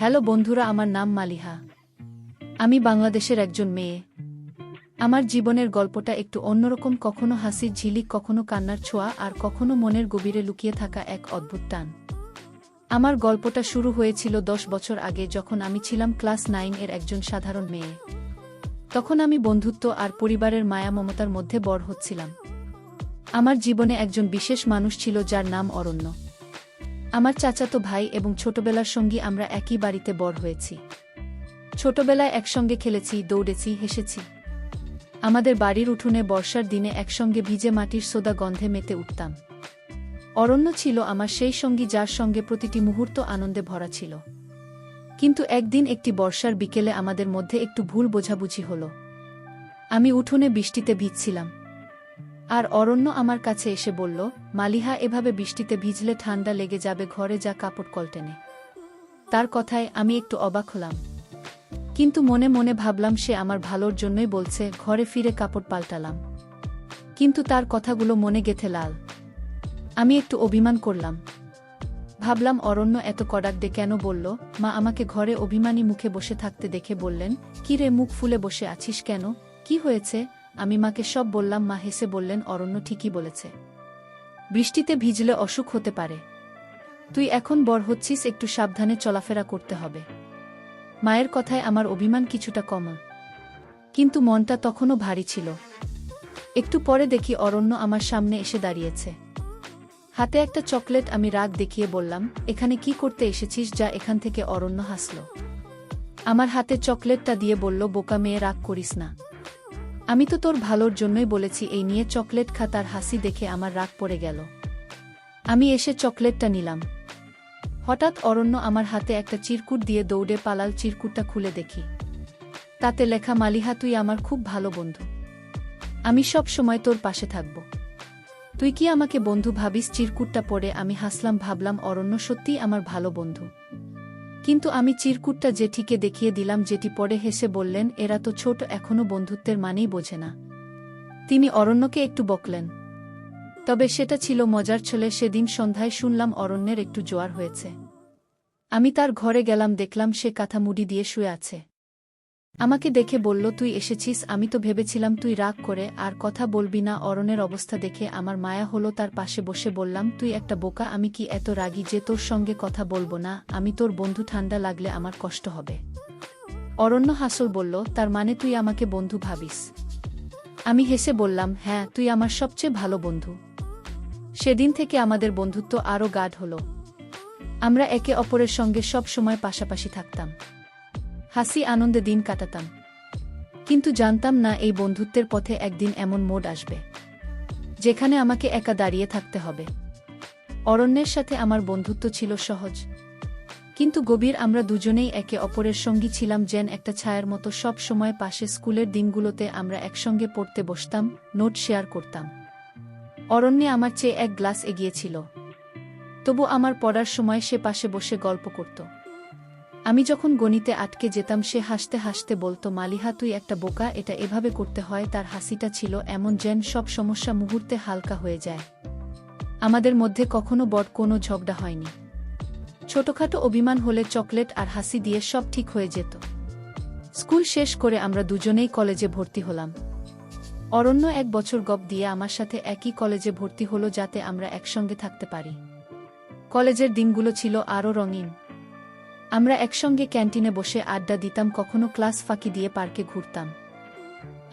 Hello বন্ধুরা, আমার নাম মালিহা। আমি বাংলাদেশের একজন মেয়ে। আমার জীবনের গল্পটা একটু অন্যরকম, কখনো হাসির ঝিলিক, কখনো কান্নার ছোঁয়া, আর কখনো মনের গভীরে লুকিয়ে থাকা এক অদ্ভুত টান। আমার গল্পটা শুরু হয়েছিল 10 বছর আগে, যখন আমি ছিলাম ক্লাস 9 এর একজন সাধারণ মেয়ে। তখন আমি বন্ধুত্ব আর পরিবারের মায়া মমতার মধ্যে বড় হচ্ছিলাম। আমার জীবনে একজন বিশেষ মানুষ ছিল যার নাম অরণ্য। আমার চাচাতো ভাই এবং ছোটবেলার সঙ্গী, আমরা একই বাড়িতে বড় হয়েছি। ছোটবেলায় একসঙ্গে খেলেছি, দৌড়েছি, হেসেছি। আমাদের বাড়ির উঠোনে বর্ষার দিনে একসঙ্গে ভিজে মাটির সোদা গন্ধে মেতে উঠতাম। অরণ্য ছিল আমার সেই সঙ্গী যার সঙ্গে প্রতিটি মুহূর্ত আনন্দে ভরা ছিল। কিন্তু একদিন একটি বর্ষার বিকেলে আমাদের মধ্যে একটু ভুল বোঝাবুঝি হলো। আমি উঠোনে বৃষ্টিতে ভিজছিলাম, আর অরণ্য আমার কাছে এসে বলল, মালিহা, এভাবে বৃষ্টিতে ভিজলে ঠান্ডা লেগে যাবে, ঘরে যা, কাপড় কলটেনে। তার কথায় আমি একটু অবাক হলাম, কিন্তু মনে মনে ভাবলাম সে আমার ভালোর জন্যই বলছে। ঘরে ফিরে কাপড় পাল্টালাম, কিন্তু তার কথাগুলো মনে গেঁথে লাল। আমি একটু অভিমান করলাম। ভাবলাম, অরণ্য এত কড়াকড়ে কেন বলল? মা আমাকে ঘরে অভিমানী মুখে বসে থাকতে দেখে বললেন, কি রে, মুখ ফুলে বসে আছিস কেন? কি হয়েছে? আমি মাকে সব বললাম। মা হেসে বললেন, অরণ্য ঠিকই বলেছে, বৃষ্টিতে ভিজলে অসুখ হতে পারে। তুই এখন বড় হচ্ছিস, একটু সাবধানে চলাফেরা করতে হবে। মায়ের কথায় আমার অভিমান কিছুটা কমল, কিন্তু মনটা তখনও ভারী ছিল। একটু পরে দেখি অরণ্য আমার সামনে এসে দাঁড়িয়েছে, হাতে একটা চকলেট। আমি রাগ দেখিয়ে বললাম, এখানে কি করতে এসেছিস? যা এখান থেকে। অরণ্য হাসল, আমার হাতে চকলেটটা দিয়ে বলল, বোকা মেয়ে, রাগ করিস না। আমি তো তোর ভালোর জন্যই বলেছি, এই নিয়ে চকলেট খা। তার হাসি দেখে আমার রাগ পড়ে গেল। আমি এসে চকলেটটা নিলাম। হঠাৎ অরণ্য আমার হাতে একটা চিরকুট দিয়ে দৌড়ে পালাল। চিরকুটটা খুলে দেখি, তাতে লেখা, মালিহা, তুই আমার খুব ভালো বন্ধু। আমি সব সময় তোর পাশে থাকব। তুই কি আমাকে বন্ধু ভাবিস? চিরকুটটা পড়ে আমি হাসলাম, ভাবলাম অরণ্য সত্যিই আমার ভালো বন্ধু। কিন্তু আমি চিরকুটটা জেঠিকে দেখিয়ে দিলাম। জেঠি পড়ে হেসে বললেন, এরা তো ছোট, এখনো বন্ধুত্বের মানেই বোঝে না। তিনি অরণ্যকে একটু বকলেন, তবে সেটা ছিল মজার ছলে। সেদিন সন্ধ্যায় শুনলাম অরণ্যের একটু জ্বর হয়েছে। আমি তার ঘরে গেলাম, দেখলাম সে কাঁথা মুড়ি দিয়ে শুয়ে আছে। আমাকে দেখে বলল, তুই এসেছিস? আমি তো ভেবেছিলাম তুই রাগ করে আর কথা বলবি না। অরণ্যের অবস্থা দেখে আমার মায়া হলো। তার পাশে বসে বললাম, তুই একটা বোকা। আমি কি এত রাগী যে তোর সঙ্গে কথা বলবো না? আমি তোর বন্ধু, ঠান্ডা লাগলে আমার কষ্ট হবে। অরণ্য হাসল, বলল, তার মানে তুই আমাকে বন্ধু ভাবিস? আমি হেসে বললাম, হ্যাঁ, তুই আমার সবচেয়ে ভালো বন্ধু। সেদিন থেকে আমাদের বন্ধুত্ব আরও গাঢ় হলো। আমরা একে অপরের সঙ্গে সব সময় পাশাপাশি থাকতাম, হাসি আনন্দে দিন কাটাতাম। কিন্তু জানতাম না, এই বন্ধুত্বের পথে একদিন এমন মোড় আসবে যেখানে আমাকে একা দাঁড়িয়ে থাকতে হবে। অরণ্যের সাথে আমার বন্ধুত্ব ছিল সহজ কিন্তু গভীর। আমরা দুজনেই একে অপরের সঙ্গী ছিলাম, যেন একটা ছায়ার মতো। সব সময় পাশে। স্কুলের দিনগুলোতে আমরা একসঙ্গে পড়তে বসতাম, নোট শেয়ার করতাম। অরণ্যে আমার চেয়ে এক গ্লাস এগিয়েছিল, তবু আমার পড়ার সময় সে পাশে বসে গল্প করত। আমি যখন গণিতে আটকে যেতাম, সে হাসতে হাসতে বলতো, মালিহা, তুই একটা বোকা, এটা এভাবে করতে হয়। তার হাসিটা ছিল এমন, যেন সব সমস্যা মুহূর্তে হালকা হয়ে যায়। আমাদের মধ্যে কখনো বড় কোনো ঝগড়া হয়নি। ছোটখাটো অভিমান হলে চকলেট আর হাসি দিয়ে সব ঠিক হয়ে যেত। স্কুল শেষ করে আমরা দুজনেই কলেজে ভর্তি হলাম। অরণ্য 1 বছর গপ দিয়ে আমার সাথে একই কলেজে ভর্তি হলো, যাতে আমরা একসঙ্গে থাকতে পারি। কলেজের দিনগুলো ছিল আরও রঙিন। আমরা একসঙ্গে ক্যান্টিনে বসে আড্ডা দিতাম, কখনো ক্লাস ফাঁকি দিয়ে পার্কে ঘুরতাম।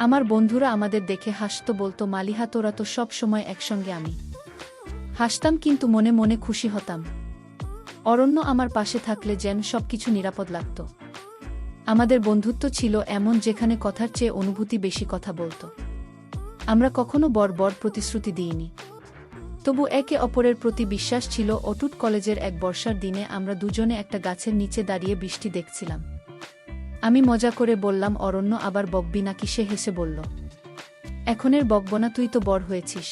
আমার বন্ধুরা আমাদের দেখে হাসত, বলতো, মালিহা, তোরা তো সব সময় একসঙ্গে। আমি হাসতাম, কিন্তু মনে মনে খুশি হতাম। অরণ্য আমার পাশে থাকলে যেন সবকিছু নিরাপদ লাগত। আমাদের বন্ধুত্ব ছিল এমন, যেখানে কথার চেয়ে অনুভূতি বেশি কথা বলত। আমরা কখনো বড় বড় প্রতিশ্রুতি দিইনি, তবু একে অপরের প্রতি বিশ্বাস ছিল অটুট। কলেজের এক বর্ষার দিনে আমরা দুজনে একটা গাছের নিচে দাঁড়িয়ে বৃষ্টি দেখছিলাম। আমি মজা করে বললাম, অরণ্য, আবার বকবি নাকি? সে হেসে বলল, এখনের বকবনা, তুই তো বড় হয়েছিস,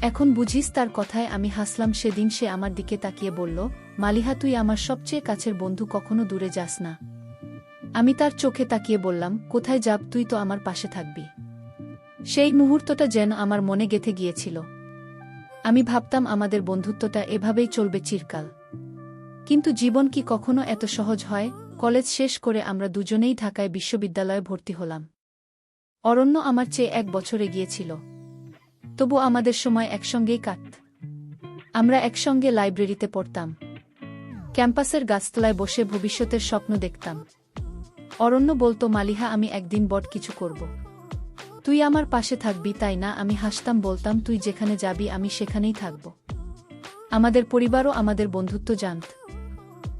এখন বুঝিস। তার কথায় আমি হাসলাম। সেদিন সে আমার দিকে তাকিয়ে বলল, মালিহা, তুই আমার সবচেয়ে কাছের বন্ধু, কখনো দূরে যাস না। আমি তার চোখে তাকিয়ে বললাম, কোথায় যাব? তুই তো আমার পাশে থাকবি। সেই মুহূর্তটা যেন আমার মনে গেঁথে গিয়েছিল। আমি ভাবতাম আমাদের বন্ধুত্বটা এভাবেই চলবে চিরকাল। কিন্তু জীবন কি কখনো এত সহজ হয়? কলেজ শেষ করে আমরা দুজনেই ঢাকায় বিশ্ববিদ্যালয়ে ভর্তি হলাম। অরণ্য আমার চেয়ে 1 বছর এগিয়ে ছিল। তবু আমাদের সময় একসঙ্গেই কাটত। আমরা একসঙ্গে লাইব্রেরিতে পড়তাম, ক্যাম্পাসের গাছতলায় বসে ভবিষ্যতের স্বপ্ন দেখতাম। অরণ্য বলতো, মালিহা, আমি একদিন বড় কিছু করব। তুই আমার পাশে থাকবি, তাই না? আমি হাসতাম, বলতাম, তুই যেখানে যাবি আমি সেখানেই থাকব। আমাদের পরিবারও আমাদের বন্ধুত্ব জানত।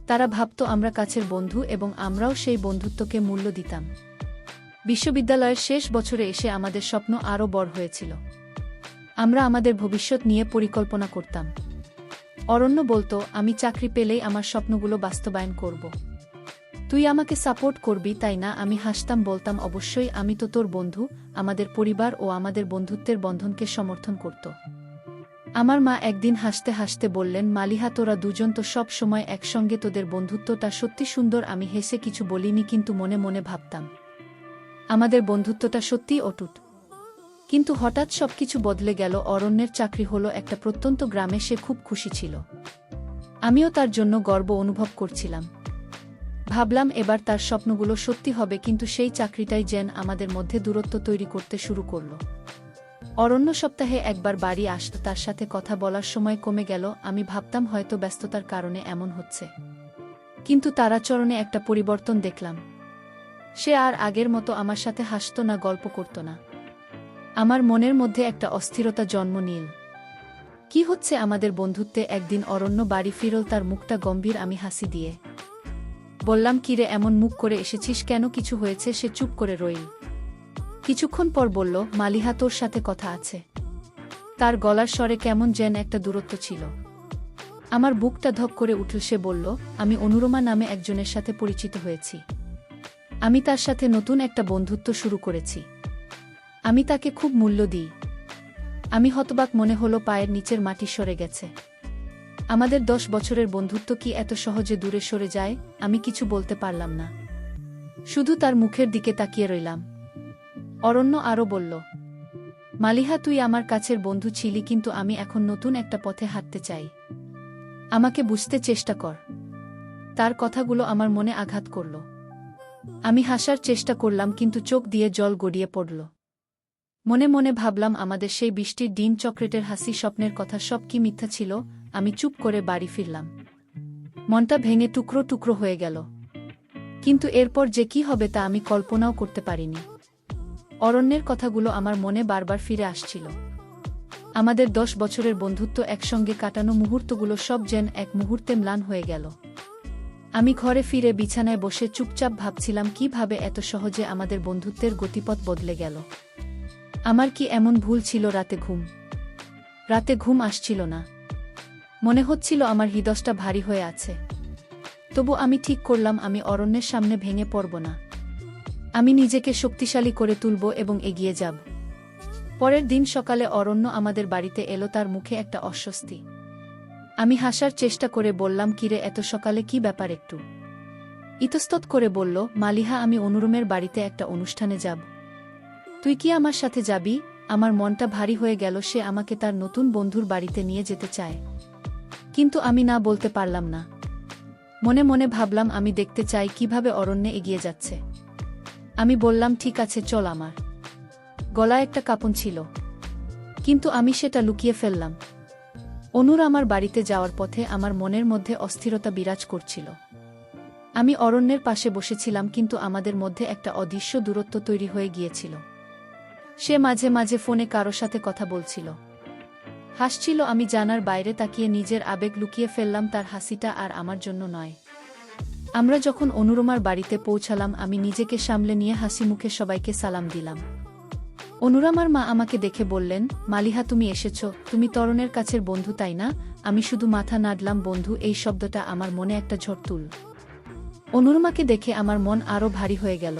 তারা ভাবত আমরা কাছের বন্ধু এবং আমরাও সেই বন্ধুত্বকে মূল্য দিতাম। বিশ্ববিদ্যালয়ের শেষ বছরে এসে আমাদের স্বপ্ন আরও বড় হয়েছিল। আমরা আমাদের ভবিষ্যৎ নিয়ে পরিকল্পনা করতাম। অরণ্য বলতো, আমি চাকরি পেলেই আমার স্বপ্নগুলো বাস্তবায়ন করব। তুই আমাকে সাপোর্ট করবি, তাই না? আমি হাসতাম, বলতাম, অবশ্যই, আমি তো তোর বন্ধু। আমাদের পরিবার ও আমাদের বন্ধুত্বের বন্ধনকে সমর্থন করত। আমার মা একদিন হাসতে হাসতে বললেন, মালিহা, তোরা দুজন তো সব সময় একসঙ্গে, তোদের বন্ধুত্বটা সত্যি সুন্দর। আমি হেসে কিছু বলিনি, কিন্তু মনে মনে ভাবতাম আমাদের বন্ধুত্বটা সত্যিই অটুট। কিন্তু হঠাৎ সবকিছু বদলে গেল। অরণ্যের চাকরি হলো একটা প্রত্যন্ত গ্রামে। সে খুব খুশি ছিল। আমিও তার জন্য গর্ব অনুভব করছিলাম। ভাবলাম এবার তার স্বপ্নগুলো সত্যি হবে, কিন্তু সেই চাকরিটাই যেন আমাদের মধ্যে দূরত্ব তৈরি করতে শুরু করল। অরণ্য সপ্তাহে একবার বাড়ি আসত। তার সাথে কথা বলার সময় কমে গেল। আমি ভাবতাম হয়তো ব্যস্ততার কারণে এমন হচ্ছে, কিন্তু তার আচরণে একটা পরিবর্তন দেখলাম। সে আর আগের মতো আমার সাথে হাসত না, গল্প করত না। আমার মনের মধ্যে একটা অস্থিরতা জন্ম নিল। কি হচ্ছে আমাদের বন্ধুত্বে? একদিন অরণ্য বাড়ি ফিরল, তার মুখটা গম্ভীর। আমি হাসি দিয়ে বললাম, কিরে, এমন মুখ করে এসেছিস কেন? কিছু হয়েছে? সে চুপ করে রইল। কিছুক্ষণ পর বলল, মালিহা, তোর সাথে কথা আছে। তার গলার স্বরে কেমন যেন একটা দূরত্ব ছিল। আমার বুকটা ধক করে উঠল। সে বলল, আমি অনুরমা নামে একজনের সাথে পরিচিত হয়েছি। আমি তার সাথে নতুন একটা বন্ধুত্ব শুরু করেছি। আমি তাকে খুব মূল্য দিই। আমি হতবাক, মনে হলো পায়ের নিচের মাটি সরে গেছে। আমাদের 10 বছরের বন্ধুত্ব কি এত সহজে দূরে সরে যায়? আমি কিছু বলতে পারলাম না, শুধু তার মুখের দিকে তাকিয়ে রইলাম। অরণ্য আরও বলল, মালিহা, তুই আমার কাছের বন্ধু ছিলি, কিন্তু আমি এখন নতুন একটা পথে হাঁটতে চাই। আমাকে বুঝতে চেষ্টা কর। তার কথাগুলো আমার মনে আঘাত করল। আমি হাসার চেষ্টা করলাম, কিন্তু চোখ দিয়ে জল গড়িয়ে পড়ল। মনে মনে ভাবলাম, আমাদের সেই বৃষ্টির দিন, চকলেটের হাসি, স্বপ্নের কথা, সব কি মিথ্যা ছিল? আমি চুপ করে বাড়ি ফিরলাম। মনটা ভেঙে টুকরো টুকরো হয়ে গেল। কিন্তু এরপর যে কি হবে তা আমি কল্পনাও করতে পারিনি। অরণ্যের কথাগুলো আমার মনে বারবার ফিরে আসছিল। আমাদের 10 বছরের বন্ধুত্ব, একসঙ্গে কাটানো মুহূর্তগুলো, সব যেন এক মুহূর্তে ম্লান হয়ে গেল। আমি ঘরে ফিরে বিছানায় বসে চুপচাপ ভাবছিলাম, কিভাবে এত সহজে আমাদের বন্ধুত্বের গতিপথ বদলে গেল। আমার কি এমন ভুল ছিল? রাতে ঘুম আসছিল না। মনে হচ্ছিল আমার হৃদয়টা ভারী হয়ে আছে। তবু আমি ঠিক করলাম, আমি অরণ্যের সামনে ভেঙে পড়ব না। আমি নিজেকে শক্তিশালী করে তুলব এবং এগিয়ে যাব। পরের দিন সকালে অরণ্য আমাদের বাড়িতে এলো। তার মুখে একটা অস্বস্তি। আমি হাসার চেষ্টা করে বললাম, কিরে, এত সকালে কি ব্যাপার? একটু ইতস্তত করে বলল, মালিহা, আমি অনুরুমের বাড়িতে একটা অনুষ্ঠানে যাব। তুই কি আমার সাথে যাবি? আমার মনটা ভারী হয়ে গেল। সে আমাকে তার নতুন বন্ধুর বাড়িতে নিয়ে যেতে চায়, কিন্তু আমি না বলতে পারলাম না। মনে মনে ভাবলাম, আমি দেখতে চাই কিভাবে অরণ্যে এগিয়ে যাচ্ছে। আমি বললাম, ঠিক আছে, চল। আমার গলায় একটা কাঁপন ছিল, কিন্তু আমি সেটা লুকিয়ে ফেললাম। অনুর আমার বাড়িতে যাওয়ার পথে আমার মনের মধ্যে অস্থিরতা বিরাজ করছিল। আমি অরণ্যের পাশে বসেছিলাম, কিন্তু আমাদের মধ্যে একটা অদৃশ্য দূরত্ব তৈরি হয়ে গিয়েছিল। সে মাঝে মাঝে ফোনে কারো সাথে কথা বলছিল, হাসছিল। আমি জানার বাইরে তাকিয়ে নিজের আবেগ লুকিয়ে ফেললাম। তার হাসিটা আর আমার জন্য নয়। আমরা যখন অনুরমার বাড়িতে পৌঁছালাম, আমি নিজেকে সামলে নিয়ে হাসি মুখে সবাইকে সালাম দিলাম। অনুরমার মা আমাকে দেখে বললেন, মালিহা, তুমি এসেছ। তুমি তরণের কাছের বন্ধু, তাই না? আমি শুধু মাথা নাড়লাম। বন্ধু, এই শব্দটা আমার মনে একটা ঝড় তুল। অনুরমাকে দেখে আমার মন আরও ভারী হয়ে গেল।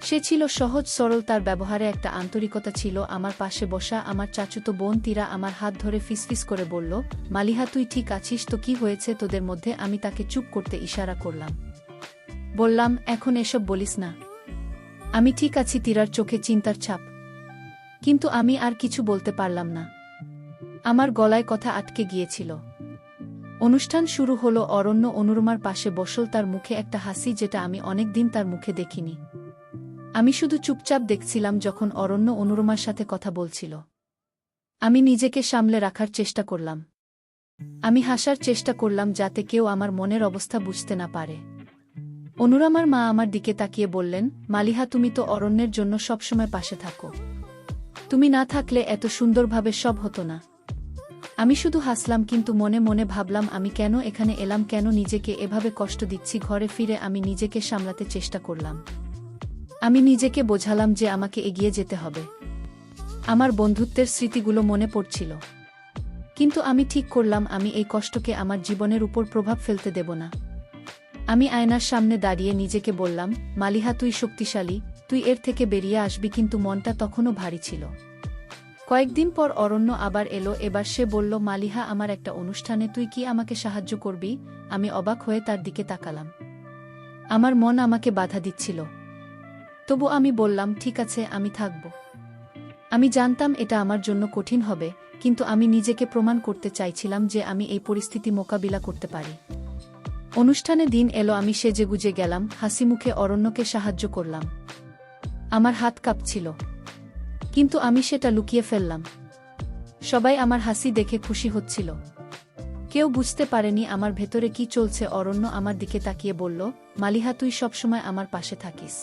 সে ছিল সহজ সরল, তার ব্যবহারে একটা আন্তরিকতা ছিল। আমার পাশে বসা আমার চাচুতো বোন তীরা আমার হাত ধরে ফিসফিস করে বলল, মালিহা, তুই ঠিক আছিস তো? কি হয়েছে তোদের মধ্যে? আমি তাকে চুপ করতে ইশারা করলাম। বললাম, এখন এসব বলিস না। আমি ঠিক আছি। তীরার চোখে চিন্তার ছাপ, কিন্তু আমি আর কিছু বলতে পারলাম না। আমার গলায় কথা আটকে গিয়েছিল। অনুষ্ঠান শুরু হলো। অরণ্য অনুরমার পাশে বসল, তার মুখে একটা হাসি যেটা আমি অনেক দিন তার মুখে দেখিনি। আমি শুধু চুপচাপ দেখছিলাম যখন অরণ্য অনুরমার সাথে কথা বলছিল। আমি নিজেকে সামলে রাখার চেষ্টা করলাম। আমি হাসার চেষ্টা করলাম যাতে কেউ আমার মনের অবস্থা বুঝতে না পারে। অনুরমার মা আমার দিকে তাকিয়ে বললেন, মালিহা, তুমি তো অরণ্যের জন্য সবসময় পাশে থাকো। তুমি না থাকলে এত সুন্দরভাবে সব হতো না। আমি শুধু হাসলাম, কিন্তু মনে মনে ভাবলাম আমি কেন এখানে এলাম, কেন নিজেকে এভাবে কষ্ট দিচ্ছি। ঘরে ফিরে আমি নিজেকে সামলাতে চেষ্টা করলাম। আমি নিজেকে বোঝালাম যে আমাকে এগিয়ে যেতে হবে। আমার বন্ধুত্বের স্মৃতিগুলো মনে পড়ছিল, কিন্তু আমি ঠিক করলাম আমি এই কষ্টকে আমার জীবনের উপর প্রভাব ফেলতে দেব না। আমি আয়নার সামনে দাঁড়িয়ে নিজেকে বললাম, মালিহা, তুই শক্তিশালী, তুই এর থেকে বেরিয়ে আসবি। কিন্তু মনটা তখনও ভারী ছিল। কয়েকদিন পর অরণ্য আবার এলো। এবার সে বলল, মালিহা, আমার একটা অনুষ্ঠানে তুই কি আমাকে সাহায্য করবি? আমি অবাক হয়ে তার দিকে তাকালাম। আমার মন আমাকে বাধা দিচ্ছিল, তবু আমি বললাম, ঠিক আছে, আমি থাকব। আমি জানতাম এটা আমার জন্য কঠিন হবে, কিন্তু আমি নিজেকে প্রমাণ করতে চাইছিলাম যে আমি এই পরিস্থিতি মোকাবিলা করতে পারি। অনুষ্ঠানে দিন এলো। আমি সেজেগুজে গেলাম, হাসিমুখে অরণ্যকে সাহায্য করলাম। আমার হাত কাঁপছিল, কিন্তু আমি সেটা লুকিয়ে ফেললাম। সবাই আমার হাসি দেখে খুশি হচ্ছিল। কেউ বুঝতে পারেনি আমার ভেতরে কি চলছে। অরণ্য আমার দিকে তাকিয়ে বলল, মালিহা, তুই সবসময় আমার পাশে থাকিস।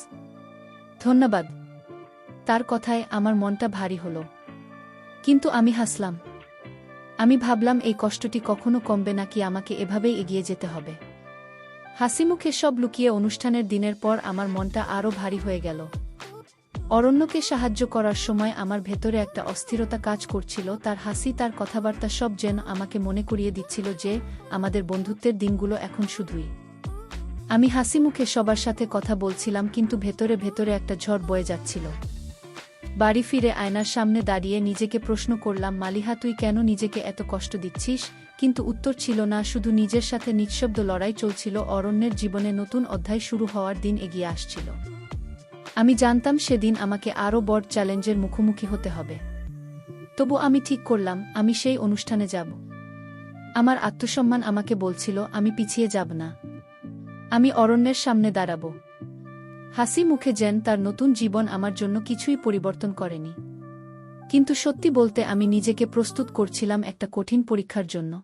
ধন্যবাদ। তার কথায় আমার মনটা ভারী হলো, কিন্তু আমি হাসলাম। আমি ভাবলাম এই কষ্টটি কখনো কমবে নাকি আমাকে এভাবেই এগিয়ে যেতে হবে। হাসিমুখে সব লুকিয়ে অনুষ্ঠানের দিনের পর আমার মনটা আরও ভারী হয়ে গেল। অরণ্যকে সাহায্য করার সময় আমার ভেতরে একটা অস্থিরতা কাজ করছিল। তার হাসি, তার কথাবার্তা সব যেন আমাকে মনে করিয়ে দিচ্ছিল যে আমাদের বন্ধুত্বের দিনগুলো এখন শুধুই। আমি হাসিমুখে সবার সাথে কথা বলছিলাম, কিন্তু ভেতরে ভেতরে একটা ঝড় বয়ে যাচ্ছিল। বাড়ি ফিরে আয়নার সামনে দাঁড়িয়ে নিজেকে প্রশ্ন করলাম, মালিহা, তুই কেন নিজেকে এত কষ্ট দিচ্ছিস? কিন্তু উত্তর ছিল না, শুধু নিজের সাথে নিঃশব্দ লড়াই চলছিল। অরণ্যের জীবনে নতুন অধ্যায় শুরু হওয়ার দিন এগিয়ে আসছিল। আমি জানতাম সেদিন আমাকে আরও বড় চ্যালেঞ্জের মুখোমুখি হতে হবে। তবু আমি ঠিক করলাম আমি সেই অনুষ্ঠানে যাব। আমার আত্মসম্মান আমাকে বলছিল আমি পিছিয়ে যাব না। আমি অরণ্যের সামনে দাঁড়াব। হাসি মুখে যেন তার নতুন জীবন আমার জন্য কিছুই পরিবর্তন করেনি। কিন্তু সত্যি বলতে আমি নিজেকে প্রস্তুত করছিলাম একটা কঠিন পরীক্ষার জন্য।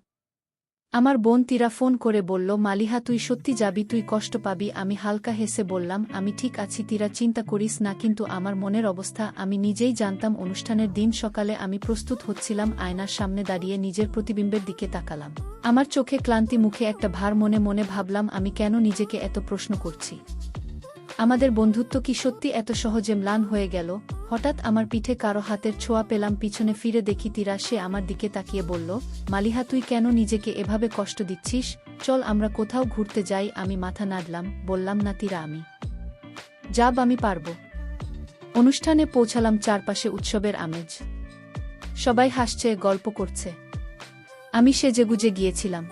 আমার বোন তীরা ফোন করে বলল, মালিহা, তুই সত্যি যাবি? তুই কষ্ট পাবি। আমি হালকা হেসে বললাম, আমি ঠিক আছি তীরা, চিন্তা করিস না। কিন্তু আমার মনের অবস্থা আমি নিজেই জানতাম। অনুষ্ঠানের দিন সকালে আমি প্রস্তুত হচ্ছিলাম। আয়নার সামনে দাঁড়িয়ে নিজের প্রতিবিম্বের দিকে তাকালাম। আমার চোখে ক্লান্তি, মুখে একটা ভার। মনে মনে ভাবলাম, আমি কেন নিজেকে এত প্রশ্ন করছি? আমাদের বন্ধুত্ব কি সত্যি এত সহজে ম্লান হয়ে গেল? হঠাৎ আমার পিঠে কারো হাতের ছোঁয়া পেলাম। পিছনে ফিরে দেখি তীরা। সে আমার দিকে তাকিয়ে বলল, মালিহা, তুই কেন নিজেকে এভাবে কষ্ট দিচ্ছিস? চল আমরা কোথাও ঘুরতে যাই। আমি মাথা নাড়লাম, বললাম, না তীরা, আমি যাব, আমি পারব। অনুষ্ঠানে পৌঁছালাম। চারপাশে উৎসবের আমেজ। সবাই হাসছে, গল্প করছে। আমি সেজেগুজে গিয়েছিলাম।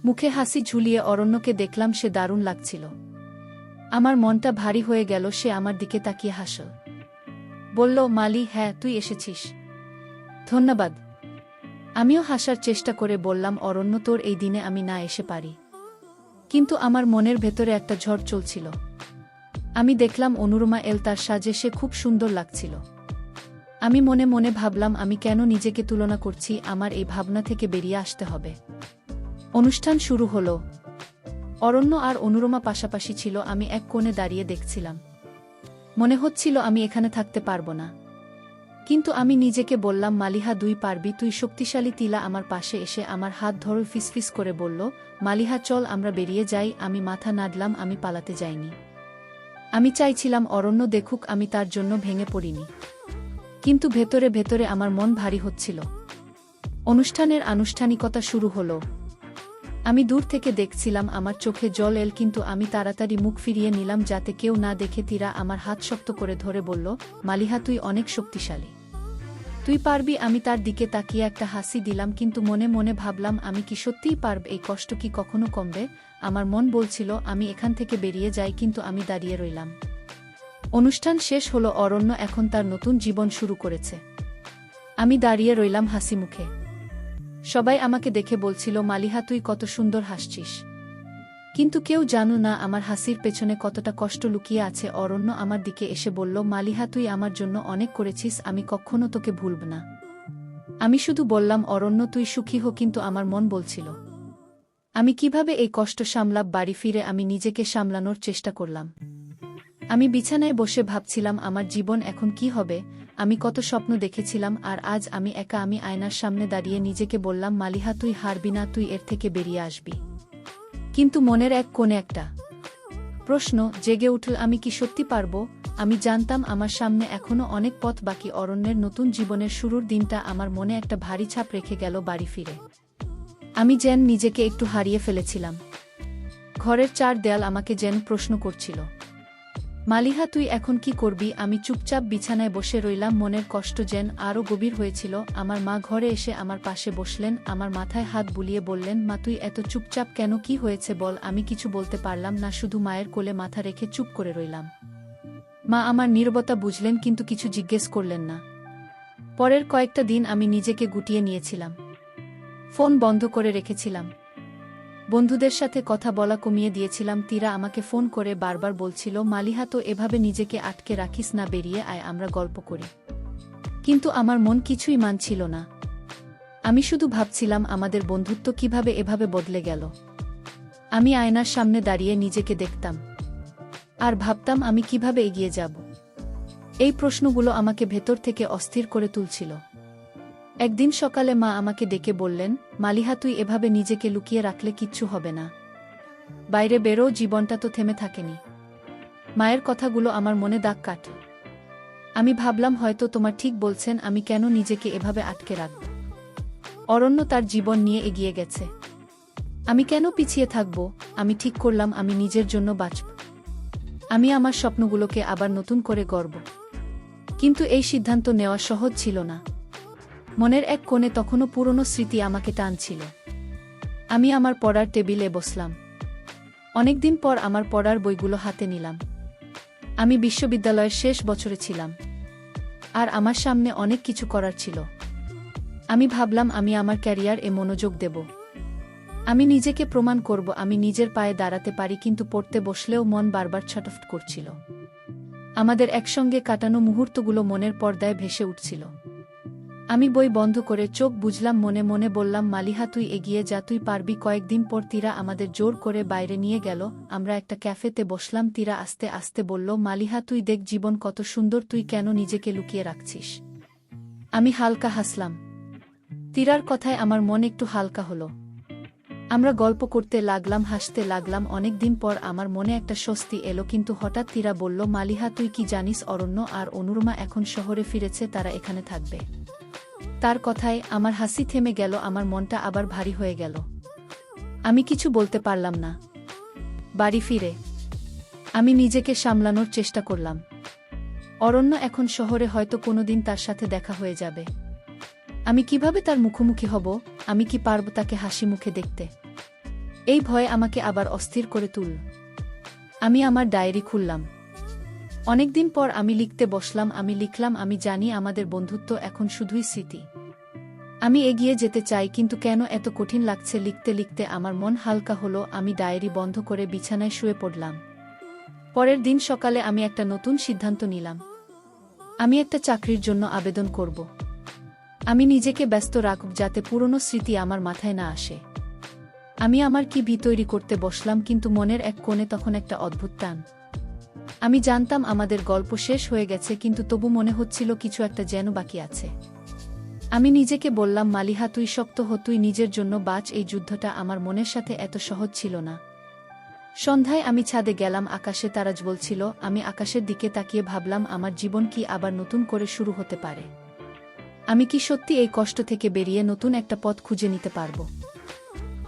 মুখে হাসি ঝুলিয়ে অরণ্যকে দেখলাম। সে দারুণ লাগছিল। আমার মনটা ভারী হয়ে গেল। সে আমার দিকে তাকিয়ে হাসল, বলল, মালি, হ্যাঁ, তুই এসেছিস, ধন্যবাদ। আমিও হাসার চেষ্টা করে বললাম, অরণ্য, তোর এই দিনে আমি না এসে পারি। কিন্তু আমার মনের ভেতরে একটা ঝড় চলছিল। আমি দেখলাম অনুরমা এল। তার সাজে সে খুব সুন্দর লাগছিল। আমি মনে মনে ভাবলাম, আমি কেন নিজেকে তুলনা করছি? আমার এই ভাবনা থেকে বেরিয়ে আসতে হবে। অনুষ্ঠান শুরু হলো। অরণ্য আর অনুরমা পাশাপাশি ছিল। আমি এক কোণে দাঁড়িয়ে দেখছিলাম। মনে হচ্ছিল আমি এখানে থাকতে পারবো না। কিন্তু আমি নিজেকে বললাম, মালিহা, তুই পারবি, তুই শক্তিশালী। তিলা আমার পাশে এসে আমার হাত ধরে ফিসফিস করে বলল, মালিহা, চল আমরা বেরিয়ে যাই। আমি মাথা নাড়লাম। আমি পালাতে যাইনি। আমি চাইছিলাম অরণ্য দেখুক আমি তার জন্য ভেঙে পড়িনি। কিন্তু ভেতরে ভেতরে আমার মন ভারী হচ্ছিল। অনুষ্ঠানের আনুষ্ঠানিকতা শুরু হলো। আমি দূর থেকে দেখছিলাম। আমার চোখে জল এল, কিন্তু আমি তাড়াতাড়ি মুখ ফিরিয়ে নিলাম যাতে কেউ না দেখে। তীরা আমার হাত শক্ত করে ধরে বলল, মালিহা, তুই অনেক শক্তিশালী, তুই পারবি। আমি তার দিকে তাকিয়ে একটা হাসি দিলাম, কিন্তু মনে মনে ভাবলাম, আমি কি সত্যিই পারব? এই কষ্ট কি কখনো কমবে? আমার মন বলছিল আমি এখান থেকে বেরিয়ে যাই, কিন্তু আমি দাঁড়িয়ে রইলাম। অনুষ্ঠান শেষ হলো। অরণ্য এখন তার নতুন জীবন শুরু করেছে। আমি দাঁড়িয়ে রইলাম হাসি মুখে। সবাই আমাকে দেখে বলছিল, মালিহা তুই কত সুন্দর হাসছিস। কিন্তু কেউ জানো না আমার হাসির পেছনে কতটা কষ্ট লুকিয়ে আছে। অরণ্য আমার দিকে এসে বলল, মালিহা তুই আমার জন্য অনেক করেছিস, আমি কখনো তোকে ভুলব না। আমি শুধু বললাম, অরণ্য তুই সুখী হো, কিন্তু আমার মন বলছিল আমি কিভাবে এই কষ্ট সামলাব। বাড়ি ফিরে আমি নিজেকে সামলানোর চেষ্টা করলাম। আমি বিছানায় বসে ভাবছিলাম আমার জীবন এখন কি হবে। আমি কত স্বপ্ন দেখেছিলাম, আর আজ আমি একা। আমি আয়নার সামনে দাঁড়িয়ে নিজেকে বললাম, মালিহা তুই হারবি না, তুই এর থেকে বেরিয়ে আসবি। কিন্তু মনের এক কোণে একটা প্রশ্ন জেগে উঠল, আমি কি সত্যি পারবো? আমি জানতাম আমার সামনে এখনো অনেক পথ বাকি। অরণ্যের নতুন জীবনের শুরুর দিনটা আমার মনে একটা ভারী ছাপ রেখে গেল। বাড়ি ফিরে আমি যেন নিজেকে একটু হারিয়ে ফেলেছিলাম। ঘরের চার দেয়াল আমাকে যেন প্রশ্ন করছিল, মালিহা তুই এখন কি করবি? আমি চুপচাপ বিছানায় বসে রইলাম। মনের কষ্ট যেন আরও গভীর হয়েছিল। আমার মা ঘরে এসে আমার পাশে বসলেন, আমার মাথায় হাত বুলিয়ে বললেন, মা তুই এত চুপচাপ কেন, কি হয়েছে বল। আমি কিছু বলতে পারলাম না, শুধু মায়ের কোলে মাথা রেখে চুপ করে রইলাম। মা আমার নীরবতা বুঝলেন, কিন্তু কিছু জিজ্ঞেস করলেন না। পরের কয়েকটা দিন আমি নিজেকে গুটিয়ে নিয়েছিলাম। ফোন বন্ধ করে রেখেছিলাম, বন্ধুদের সাথে কথা বলা কমিয়ে দিয়েছিলাম। তীরা আমাকে ফোন করে বারবার বলছিল, মালিহা তো এভাবে নিজেকে আটকে রাখিস না, বেরিয়ে আয়, আমরা গল্প করি। কিন্তু আমার মন কিছুই মানছিল না। আমি শুধু ভাবছিলাম আমাদের বন্ধুত্ব কিভাবে এভাবে বদলে গেল। আমি আয়নার সামনে দাঁড়িয়ে নিজেকে দেখতাম আর ভাবতাম আমি কিভাবে এগিয়ে যাব। এই প্রশ্নগুলো আমাকে ভেতর থেকে অস্থির করে তুলছিল। একদিন সকালে মা আমাকে ডেকে বললেন, মালিহা তুই এভাবে নিজেকে লুকিয়ে রাখলে কিচ্ছু হবে না, বাইরে বেরো, জীবনটা তো থেমে থাকেনি। মায়ের কথাগুলো আমার মনে দাগ কাট। আমি ভাবলাম হয়তো তোমার ঠিক বলছেন, আমি কেন নিজেকে এভাবে আটকে রাখব। অরণ্য তার জীবন নিয়ে এগিয়ে গেছে, আমি কেন পিছিয়ে থাকব। আমি ঠিক করলাম আমি নিজের জন্য বাঁচব। আমি আমার স্বপ্নগুলোকে আবার নতুন করে গড়ব। কিন্তু এই সিদ্ধান্ত নেওয়া সহজ ছিল না। মনের এক কোণে তখনও পুরনো স্মৃতি আমাকে টানছিল। আমি আমার পড়ার টেবিলে বসলাম। অনেকদিন পর আমার পড়ার বইগুলো হাতে নিলাম। আমি বিশ্ববিদ্যালয়ের শেষ বছরে ছিলাম, আর আমার সামনে অনেক কিছু করার ছিল। আমি ভাবলাম আমি আমার ক্যারিয়ারে মনোযোগ দেব। আমি নিজেকে প্রমাণ করব আমি নিজের পায়ে দাঁড়াতে পারি। কিন্তু পড়তে বসলেও মন বারবার ছটফট করছিল। আমাদের একসঙ্গে কাটানো মুহূর্তগুলো মনের পর্দায় ভেসে উঠছিল। আমি বই বন্ধ করে চোখ বুজলাম, মনে মনে বললাম, মালিহা তুই এগিয়ে যা, তুই পারবি। কয়েকদিন পর তীরা আমাদের জোর করে বাইরে নিয়ে গেল। আমরা একটা ক্যাফেতে বসলাম। তীরা আস্তে আস্তে বলল, মালিহা তুই দেখ জীবন কত সুন্দর, তুই কেন নিজেকে লুকিয়ে রাখছিস। আমি হালকা হাসলাম। তীরার কথায় আমার মন একটু হালকা হলো। আমরা গল্প করতে লাগলাম, হাসতে লাগলাম। অনেকদিন পর আমার মনে একটা স্বস্তি এলো। কিন্তু হঠাৎ তীরা বলল, মালিহা তুই কি জানিস, অরণ্য আর অনুরমা এখন শহরে ফিরেছে, তারা এখানে থাকবে। তার কথায় আমার হাসি থেমে গেল, আমার মনটা আবার ভারী হয়ে গেল। আমি কিছু বলতে পারলাম না। বাড়ি ফিরে আমি নিজেকে সামলানোর চেষ্টা করলাম। অরণ্য এখন শহরে, হয়তো কোনোদিন তার সাথে দেখা হয়ে যাবে। আমি কিভাবে তার মুখোমুখি হব? আমি কি পারব তাকে হাসি মুখে দেখতে? এই ভয় আমাকে আবার অস্থির করে তুলল। আমি আমার ডায়েরি খুললাম। অনেকদিন পর আমি লিখতে বসলাম। আমি লিখলাম, আমি জানি আমাদের বন্ধুত্ব এখন শুধুই স্মৃতি। আমি এগিয়ে যেতে চাই, কিন্তু কেন এত কঠিন লাগছে। লিখতে লিখতে আমার মন হালকা হলো। আমি ডায়েরি বন্ধ করে বিছানায় শুয়ে পড়লাম। পরের দিন সকালে আমি একটা নতুন সিদ্ধান্ত নিলাম। আমি একটা চাকরির জন্য আবেদন করব। আমি নিজেকে ব্যস্ত রাখব যাতে পুরনো স্মৃতি আমার মাথায় না আসে। আমি আমার কি তৈরি করতে বসলাম, কিন্তু মনের এক কোণে তখন একটা অদ্ভুত টান। আমি জানতাম আমাদের গল্প শেষ হয়ে গেছে, কিন্তু তবু মনে হচ্ছিল কিছু একটা যেন বাকি আছে। আমি নিজেকে বললাম, মালিহা তুই শক্ত হ, তুই নিজের জন্য বাঁচ। এই যুদ্ধটা আমার মনের সাথে এত সহজ ছিল না। সন্ধ্যায় আমি ছাদে গেলাম, আকাশে তারা জ্বলছিল। আমি আকাশের দিকে তাকিয়ে ভাবলাম, আমার জীবন কি আবার নতুন করে শুরু হতে পারে? আমি কি সত্যি এই কষ্ট থেকে বেরিয়ে নতুন একটা পথ খুঁজে নিতে পারবো?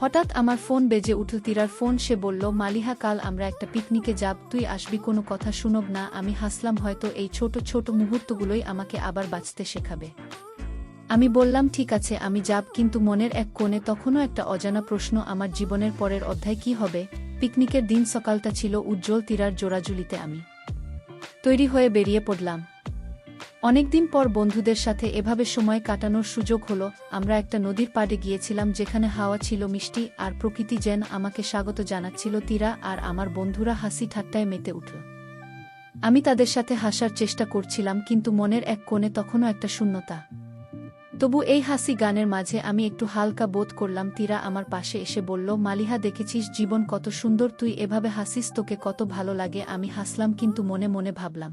হঠাৎ আমার ফোন বেজে উঠল। তীরার ফোন। সে বলল, মালিহা কাল আমরা একটা পিকনিকে যাব, তুই আসবি? কোনো কথা শুনব না। আমি হাসলাম, হয়তো এই ছোট ছোট মুহূর্তগুলোই আমাকে আবার বাঁচতে শেখাবে। আমি বললাম, ঠিক আছে আমি যাব। কিন্তু মনের এক কোণে তখনও একটা অজানা প্রশ্ন, আমার জীবনের পরের অধ্যায় কি হবে? পিকনিকের দিন সকালটা ছিল উজ্জ্বল। তীরার জোড়াজুলিতে আমি তৈরি হয়ে বেরিয়ে পড়লাম। অনেকদিন পর বন্ধুদের সাথে এভাবে সময় কাটানোর সুযোগ হলো। আমরা একটা নদীর পাড়ে গিয়েছিলাম যেখানে হাওয়া ছিল মিষ্টি আর প্রকৃতি যেন আমাকে স্বাগত জানাচ্ছিল। তীরা আর আমার বন্ধুরা হাসি ঠাট্টায় মেতে উঠল। আমি তাদের সাথে হাসার চেষ্টা করছিলাম, কিন্তু মনের এক কোণে তখনও একটা শূন্যতা। তবু এই হাসি গানের মাঝে আমি একটু হালকা বোধ করলাম। তীরা আমার পাশে এসে বলল, মালিহা, দেখেছিস জীবন কত সুন্দর, তুই এভাবে হাসিস, তোকে কত ভালো লাগে। আমি হাসলাম, কিন্তু মনে মনে ভাবলাম,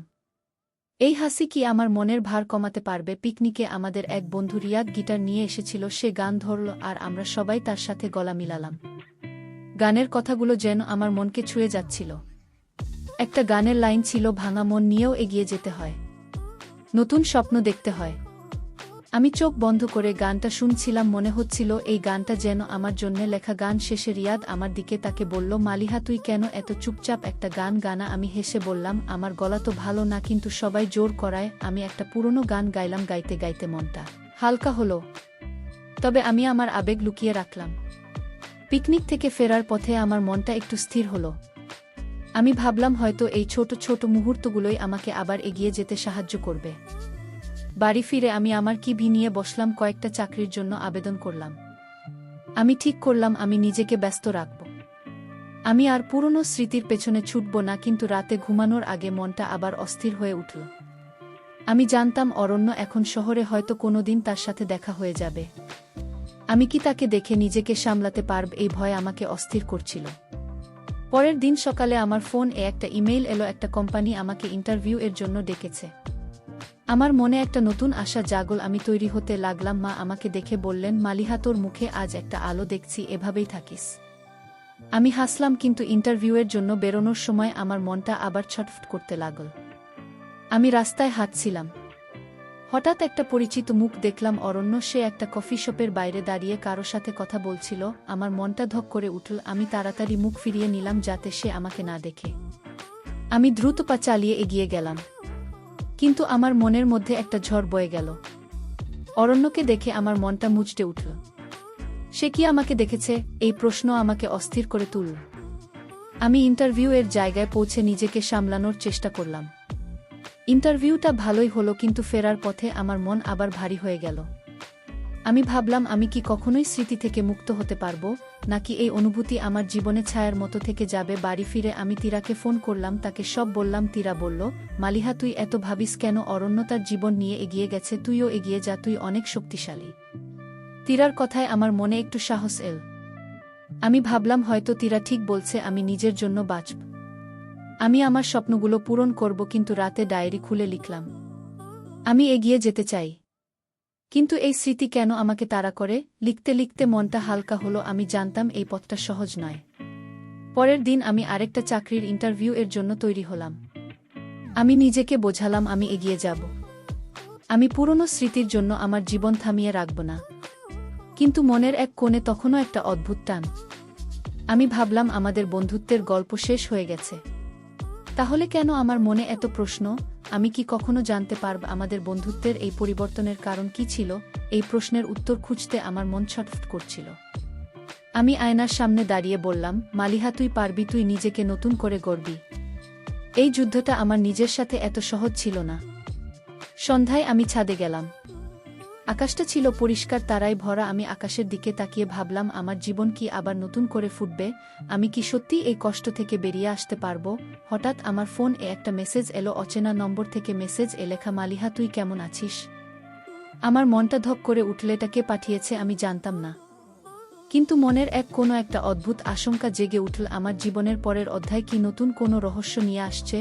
এই হাসি কি আমার মনের ভার কমাতে পারবে? পিকনিকে আমাদের এক বন্ধু রিয়াদ গিটার নিয়ে এসেছিল। সে গান ধরল আর আমরা সবাই তার সাথে গলা মিলালাম। গানের কথাগুলো যেন আমার মনকে ছুঁয়ে যাচ্ছিল। একটা গানের লাইন ছিল, ভাঙা মন নিয়েও এগিয়ে যেতে হয়, নতুন স্বপ্ন দেখতে হয়। আমি চোখ বন্ধ করে গানটা শুনছিলাম। মনে হচ্ছিল এই গানটা যেন আমার জন্য লেখা। গান শেষে রিয়াদ আমার দিকে তাকে বলল, মালিহা, তুই কেন এত চুপচাপ? একটা গান গানা। আমি হেসে বললাম, আমার গলা তো ভালো না, কিন্তু সবাই জোর করায়। আমি একটা পুরনো গান গাইলাম। গাইতে গাইতে মনটা হালকা হলো, তবে আমি আমার আবেগ লুকিয়ে রাখলাম। পিকনিক থেকে ফেরার পথে আমার মনটা একটু স্থির হলো। আমি ভাবলাম, হয়তো এই ছোট ছোট মুহূর্তগুলোই আমাকে আবার এগিয়ে যেতে সাহায্য করবে। বাড়ি ফিরে আমি আমার কি নিয়ে বসলাম। কয়েকটা চাকরির জন্য আবেদন করলাম। আমি ঠিক করলাম আমি নিজেকে ব্যস্ত রাখব। আমি আর পুরনো স্মৃতির পেছনে ছুটব না। কিন্তু রাতে ঘুমানোর আগে মনটা আবার অস্থির হয়ে উঠল। আমি জানতাম অরণ্য এখন শহরে, হয়তো কোনোদিন তার সাথে দেখা হয়ে যাবে। আমি কি তাকে দেখে নিজেকে সামলাতে পারব? এই ভয় আমাকে অস্থির করছিল। পরের দিন সকালে আমার ফোনে একটা ইমেইল এলো। একটা কোম্পানি আমাকে ইন্টারভিউ এর জন্য ডেকেছে। আমার মনে একটা নতুন আশা জাগল। আমি তৈরি হতে লাগলাম। মা আমাকে দেখে বললেন, মালিহা, তোর মুখে আজ একটা আলো দেখছি, এভাবেই থাকিস। আমি হাসলাম, কিন্তু ইন্টারভিউয়ের জন্য বেরোনোর সময় আমার মনটা আবার ছটফট করতে লাগল। আমি রাস্তায় হাঁটছিলাম, হঠাৎ একটা পরিচিত মুখ দেখলাম, অরণ্য। সে একটা কফি শপের বাইরে দাঁড়িয়ে কারো সাথে কথা বলছিল। আমার মনটা ধক করে উঠল। আমি তাড়াতাড়ি মুখ ফিরিয়ে নিলাম যাতে সে আমাকে না দেখে। আমি দ্রুত পা চালিয়ে এগিয়ে গেলাম, কিন্তু আমার মনের মধ্যে একটা ঝড় বয়ে গেল। অরণ্যকে দেখে আমার মনটা মুচড়ে উঠল। সে কি আমাকে দেখেছে? এই প্রশ্ন আমাকে অস্থির করে তুলল। আমি ইন্টারভিউ এর জায়গায় পৌঁছে নিজেকে সামলানোর চেষ্টা করলাম। ইন্টারভিউটা ভালোই হলো, কিন্তু ফেরার পথে আমার মন আবার ভারী হয়ে গেল। আমি ভাবলাম, আমি কি কখনোই স্মৃতি থেকে মুক্ত হতে পারবো, নাকি এই অনুভূতি আমার জীবনে ছায়ার মতো থেকে যাবে? বাড়ি ফিরে আমি তীরাকে ফোন করলাম, তাকে সব বললাম। তীরা বলল, মালিহা, তুই এত ভাবিস কেন? অরণ্য তার জীবন নিয়ে এগিয়ে গেছে, তুইও এগিয়ে যা, তুই অনেক শক্তিশালী। তীরার কথায় আমার মনে একটু সাহস এল। আমি ভাবলাম, হয়তো তীরা ঠিক বলছে, আমি নিজের জন্য বাঁচব। আমি আমার স্বপ্নগুলো পূরণ করব। কিন্তু রাতে ডায়েরি খুলে লিখলাম, আমি এগিয়ে যেতে চাই, কিন্তু এই স্মৃতি কেন আমাকে তাড়া করে? লিখতে লিখতে মনটা হালকা হলো। আমি জানতাম এই পথটা সহজ নয়। পরের দিন আমি আরেকটা চাকরির ইন্টারভিউ এর জন্য তৈরি হলাম। আমি নিজেকে বোঝালাম, আমি এগিয়ে যাব। আমি পুরনো স্মৃতির জন্য আমার জীবন থামিয়ে রাখব না। কিন্তু মনের এক কোণে তখনও একটা অদ্ভুত টান। আমি ভাবলাম, আমাদের বন্ধুত্বের গল্প শেষ হয়ে গেছে। তাহলে কেন আমার মনে এত প্রশ্ন? আমি কি কখনো জানতে পারব আমাদের বন্ধুত্বের এই পরিবর্তনের কারণ কি ছিল? এই প্রশ্নের উত্তর খুঁজতে আমার মন ছটফট করছিল। আমি আয়নার সামনে দাঁড়িয়ে বললাম, মালিহা, তুই পারবি, তুই নিজেকে নতুন করে গড়বি। এই যুদ্ধটা আমার নিজের সাথে এত সহজ ছিল না। সন্ধ্যায় আমি ছাদে গেলাম। আকাশটা ছিল পরিষ্কার, তারায় ভরা। আমি আকাশের দিকে তাকিয়ে ভাবলাম, আমার জীবন কি আবার নতুন করে ফুটবে? আমি কি সত্যি এই কষ্ট থেকে বেরিয়ে আসতে পারবো? হঠাৎ আমার ফোনে একটা মেসেজ এলো, অচেনা নম্বর থেকে মেসেজ লেখা, মালিহা, তুই কেমন আছিস? আমার মনটা ধক করে উঠল। এটা কে পাঠিয়েছে আমি জানতাম না, কিন্তু মনের এক কোনো একটা অদ্ভুত আশঙ্কা জেগে উঠল। আমার জীবনের পরের অধ্যায় কি নতুন কোনো রহস্য নিয়ে আসছে?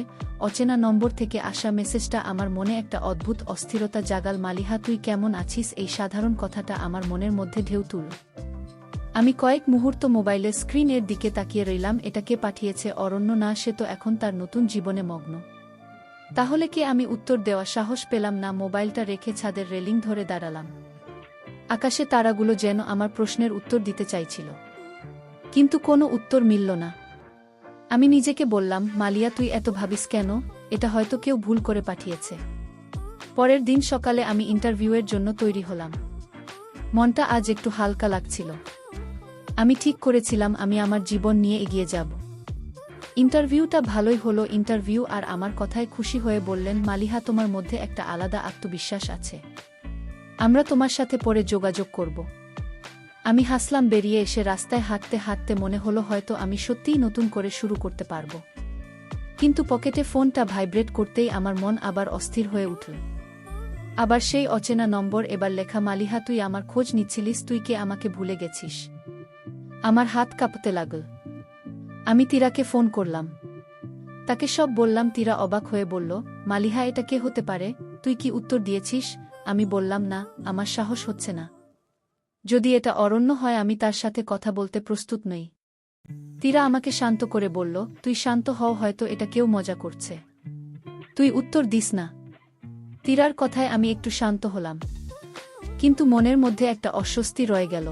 অচেনা নম্বর থেকে আসা মেসেজটা আমার মনে একটা অদ্ভুত অস্থিরতা জাগাল। মালিহা, তুই কেমন আছিস? এই সাধারণ কথাটা আমার মনের মধ্যে ঢেউ তুলল। আমি কয়েক মুহূর্ত মোবাইলের স্ক্রিনের দিকে তাকিয়ে রইলাম। এটা কে পাঠিয়েছে? অরণ্য না, সে তো এখন তার নতুন জীবনে মগ্ন। তাহলে কে? আমি উত্তর দেওয়া সাহস পেলাম না। মোবাইলটা রেখে ছাদের রেলিং ধরে দাঁড়ালাম। আকাশে তারাগুলো যেন আমার প্রশ্নের উত্তর দিতে চাইছিল, কিন্তু কোনো উত্তর মিলল না। আমি নিজেকে বললাম, মালিয়া, তুই এত ভাবিস কেন? এটা হয়তো কেউ ভুল করে পাঠিয়েছে। পরের দিন সকালে আমি ইন্টারভিউয়ের জন্য তৈরি হলাম। মনটা আজ একটু হালকা লাগছিল। আমি ঠিক করেছিলাম আমি আমার জীবন নিয়ে এগিয়ে যাব। ইন্টারভিউটা ভালোই হলো। ইন্টারভিউ আর আমার কথায় খুশি হয়ে বললেন, মালিহা, তোমার মধ্যে একটা আলাদা আত্মবিশ্বাস আছে। আমরা তোমার সাথে পরে যোগাযোগ করব। আমি হাসলাম। বেরিয়ে এসে রাস্তায় হাঁটতে হাঁটতে মনে হলো হয়তো আমি সত্যিই নতুন করে শুরু করতে পারব। কিন্তু পকেটে ফোনটা ভাইব্রেট করতেই আমার মন আবার অস্থির হয়ে উঠল। আবার সেই অচেনা নম্বর, এবার লেখা, মালিহা, তুই আমার খোঁজ নিচ্ছিলিস, তুই কে আমাকে ভুলে গেছিস? আমার হাত কাঁপতে লাগল। আমি তীরাকে ফোন করলাম, তাকে সব বললাম। তীরা অবাক হয়ে বলল, মালিহা, এটা কে হতে পারে? তুই কি উত্তর দিয়েছিস? আমি বললাম, না, আমার সাহস হচ্ছে না। যদি এটা অরণ্য হয়, আমি তার সাথে কথা বলতে প্রস্তুত নই। তীরা আমাকে শান্ত করে বলল, তুই শান্ত হও, হয়তো এটা কেউ মজা করছে। তুই উত্তর দিস না। তীরার কথায় আমি একটু শান্ত হলাম, কিন্তু মনের মধ্যে একটা অস্বস্তি রয়ে গেল।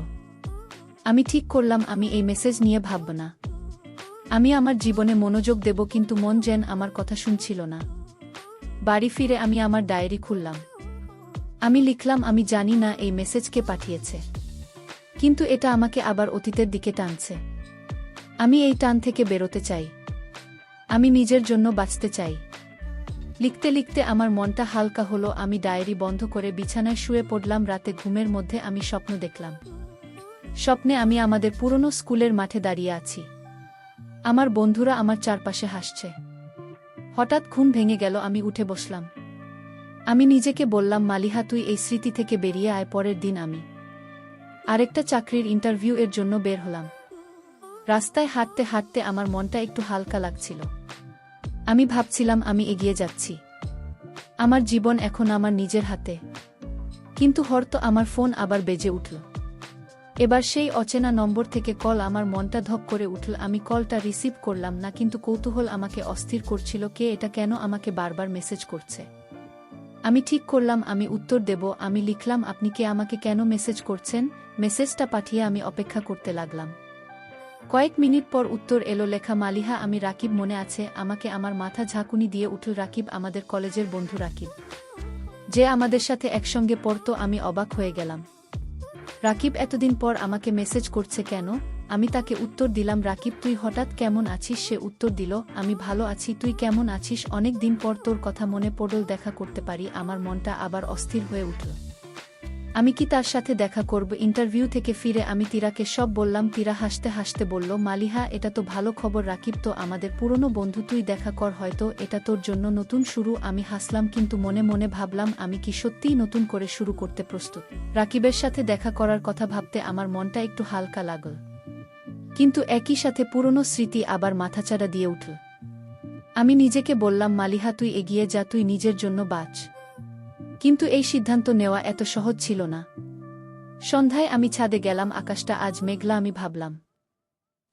আমি ঠিক করলাম আমি এই মেসেজ নিয়ে ভাবব না। আমি আমার জীবনে মনোযোগ দেব, কিন্তু মন যেন আমার কথা শুনছিল না। বাড়ি ফিরে আমি আমার ডায়েরি খুললাম। আমি লিখলাম, আমি জানি না এই মেসেজ কে পাঠিয়েছে, কিন্তু এটা আমাকে আবার অতীতের দিকে টানছে। আমি এই টান থেকে বেরোতে চাই। আমি নিজের জন্য বাঁচতে চাই। লিখতে লিখতে আমার মনটা হালকা হলো। আমি ডায়েরি বন্ধ করে বিছানায় শুয়ে পড়লাম। রাতে ঘুমের মধ্যে আমি স্বপ্ন দেখলাম। স্বপ্নে আমি আমাদের পুরনো স্কুলের মাঠে দাঁড়িয়ে আছি। আমার বন্ধুরা আমার চারপাশে হাসছে। হঠাৎ ঘুম ভেঙে গেল। আমি উঠে বসলাম। আমি নিজেকে বললাম, মালিহা, তুই এই স্মৃতি থেকে বেরিয়ে আয়। পরের দিন আমি আরেকটা চাকরির ইন্টারভিউ এর জন্য বের হলাম। রাস্তায় হাঁটতে হাঁটতে আমার মনটা একটু হালকা লাগছিল। আমি ভাবছিলাম আমি এগিয়ে যাচ্ছি। আমার জীবন এখন আমার নিজের হাতে। কিন্তু হঠাৎ আমার ফোন আবার বেজে উঠল। এবার সেই অচেনা নম্বর থেকে কল। আমার মনটা ধক করে উঠল। আমি কলটা রিসিভ করলাম না, কিন্তু কৌতূহল আমাকে অস্থির করছিল। কে এটা? কেন আমাকে বারবার মেসেজ করছে? আমি ঠিক করলাম আমি উত্তর দেব। আমি লিখলাম, আপনি কে? আমাকে কেন মেসেজ করছেন? মেসেজটা পাঠিয়ে আমি অপেক্ষা করতে লাগলাম। কয়েক মিনিট পর উত্তর এলো, লেখা, মালিহা, আমি রাকিব, মনে আছে আমাকে? আমার মাথা ঝাঁকুনি দিয়ে উঠল। রাকিব? আমাদের কলেজের বন্ধু রাকিব, যে আমাদের সাথে একসঙ্গে পড়তো? আমি অবাক হয়ে গেলাম। রাকিব এতদিন পর আমাকে মেসেজ করছে কেন? আমি তাকে উত্তর দিলাম, রাকিব, তুই হঠাৎ কেমন আছিস? সে উত্তর দিল, আমি ভালো আছি, তুই কেমন আছিস? অনেক দিন পর তোর কথা মনে পড়ল, দেখা করতে পারি? আমার মনটা আবার অস্থির হয়ে উঠল। আমি কি তার সাথে দেখা করব? ইন্টারভিউ থেকে ফিরে আমি তীরাকে সব বললাম। তীরা হাসতে হাসতে বলল, মালিহা, এটা তো ভালো খবর। রাকিব তো আমাদের পুরনো বন্ধু, তুই দেখা কর, হয়তো এটা তোর জন্য নতুন শুরু। আমি হাসলাম, কিন্তু মনে মনে ভাবলাম, আমি কি সত্যিই নতুন করে শুরু করতে প্রস্তুত? রাকিবের সাথে দেখা করার কথা ভাবতে আমার মনটা একটু হালকা লাগল, কিন্তু একই সাথে পুরনো স্মৃতি আবার মাথাচাড়া দিয়ে উঠল। আমি নিজেকে বললাম, মালিহা, তুই এগিয়ে যা, তুই নিজের জন্য বাঁচ। কিন্তু এই সিদ্ধান্ত নেওয়া এত সহজ ছিল না। সন্ধ্যায় আমি ছাদে গেলাম। আকাশটা আজ মেঘলা। আমি ভাবলাম,